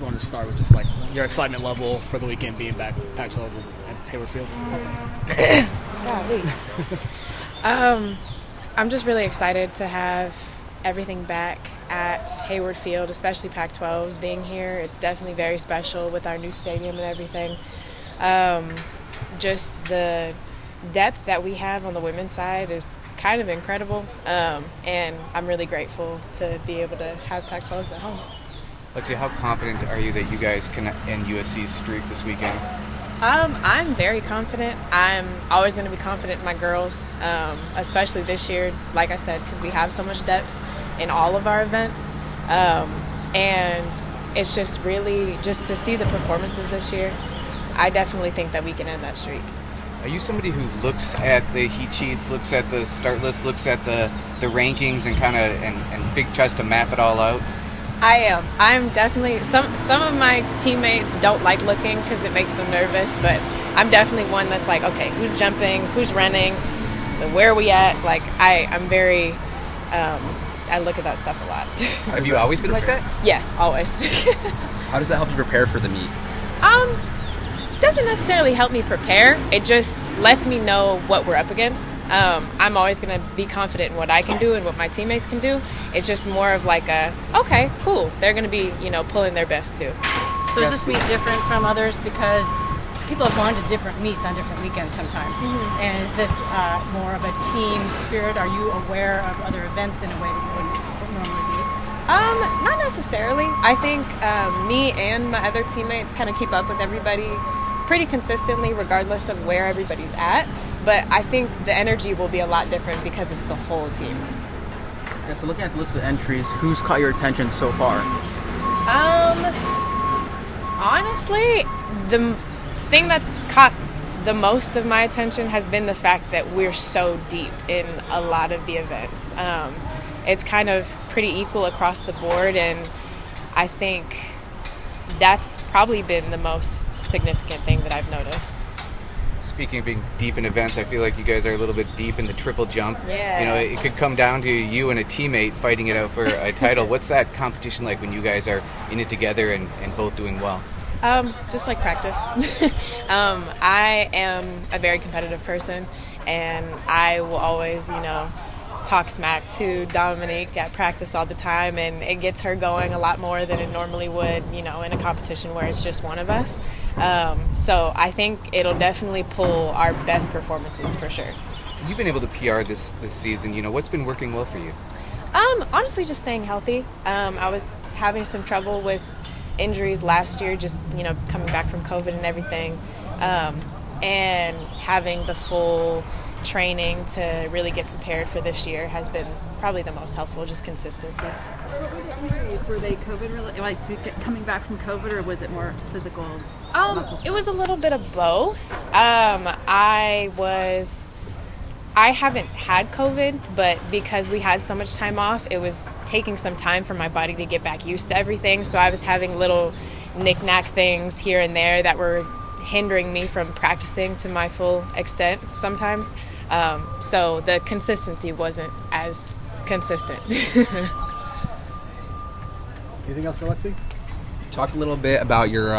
just wanted to start with just like your excitement level for the weekend being back Pac-12 at Hayward Field. I'm just really excited to have everything back at Hayward Field, especially Pac-12s being here. It's definitely very special with our new stadium and everything. Just the depth that we have on the women's side is kind of incredible, and I'm really grateful to be able to have Pac-12s at home. Lexi, how confident are you that you guys can end USC's streak this weekend? I'm very confident. I'm always going to be confident in my girls, especially this year, like I said, because we have so much depth in all of our events. And it's just really just to see the performances this year, I definitely think that we can end that streak. Are you somebody who looks at the heat sheets, looks at the start list, looks at the rankings and kind of and tries to map it all out? I am. I'm definitely some of my teammates don't like looking because it makes them nervous, but I'm definitely one that's like, okay, who's jumping, who's running, where are we at? Like I'm very I look at that stuff a lot. Have you always been like that? Yes, always. How does that help you prepare for the meet? Doesn't necessarily help me prepare. It just lets me know what we're up against. I'm always going to be confident in what I can do and what my teammates can do. It's just more of like okay, cool. They're going to be, pulling their best too. So is this meet different from others because people have gone to different meets on different weekends sometimes? Mm-hmm. And is this more of a team spirit? Are you aware of other events in a way that you wouldn't normally be? Not necessarily. I think me and my other teammates kind of keep up with everybody pretty consistently regardless of where everybody's at, but I think the energy will be a lot different because it's the whole team. Okay, so looking at the list of entries, who's caught your attention so far? Honestly, the thing that's caught the most of my attention has been the fact that we're so deep in a lot of the events. It's kind of pretty equal across the board, and I think that's probably been the most significant thing that I've noticed. Speaking of being deep in events, I feel like you guys are a little bit deep in the triple jump. Yeah. It could come down to you and a teammate fighting it out for a title. What's that competition like when you guys are in it together and both doing well? Just like practice. I am a very competitive person, and I will always, talk smack to Dominique at practice all the time, and it gets her going a lot more than it normally would, in a competition where it's just one of us. So I think it'll definitely pull our best performances for sure. You've been able to PR this season. What's been working well for you? Honestly, just staying healthy. I was having some trouble with injuries last year, just, coming back from COVID and everything, and having the full training to really get prepared for this year has been probably the most helpful, just consistency. What were the injuries?Ere they COVID related, like coming back from COVID, or was it more physical? It was a little bit of both. I haven't had COVID, but because we had so much time off, it was taking some time for my body to get back used to everything. So I was having little knick-knack things here and there that were hindering me from practicing to my full extent sometimes. So the consistency wasn't as consistent. Anything else for Lexi? Talk a little bit about your,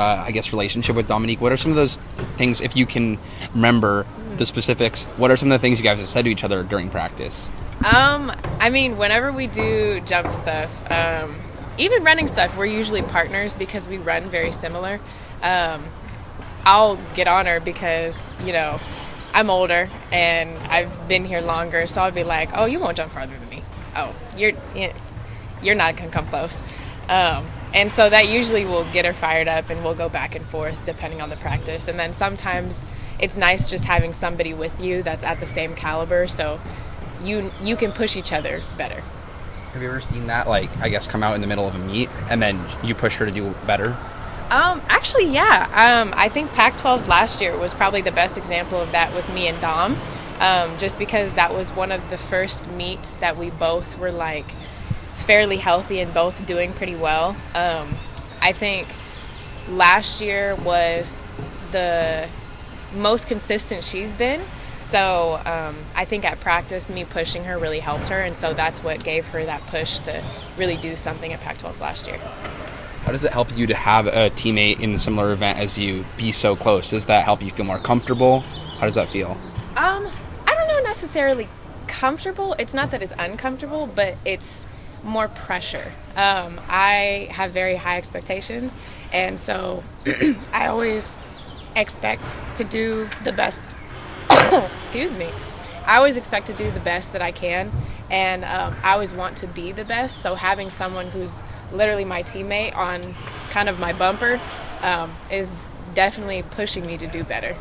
relationship with Dominique. What are some of those things, if you can remember the specifics, what are some of the things you guys have said to each other during practice? Whenever we do jump stuff, even running stuff, we're usually partners because we run very similar. I'll get on her because, I'm older and I've been here longer, so I'll be like, oh, you won't jump farther than me. Oh, you're not going to come close. And so that usually will get her fired up, and we'll go back and forth depending on the practice. And then sometimes it's nice just having somebody with you that's at the same caliber, so you can push each other better. Have you ever seen that, come out in the middle of a meet and then you push her to do better? Actually, yeah. I think Pac-12's last year was probably the best example of that with me and Dom, just because that was one of the first meets that we both were fairly healthy and both doing pretty well. I think last year was the most consistent she's been. So I think at practice, me pushing her really helped her, and so that's what gave her that push to really do something at Pac-12's last year. How does it help you to have a teammate in a similar event as you be so close? Does that help you feel more comfortable? How does that feel? I don't know necessarily comfortable. It's not that it's uncomfortable, but it's more pressure. I have very high expectations, and so I always expect to do the best. Excuse me. I always expect to do the best that I can, and I always want to be the best. So having someone who's literally my teammate on kind of my bumper is definitely pushing me to do better.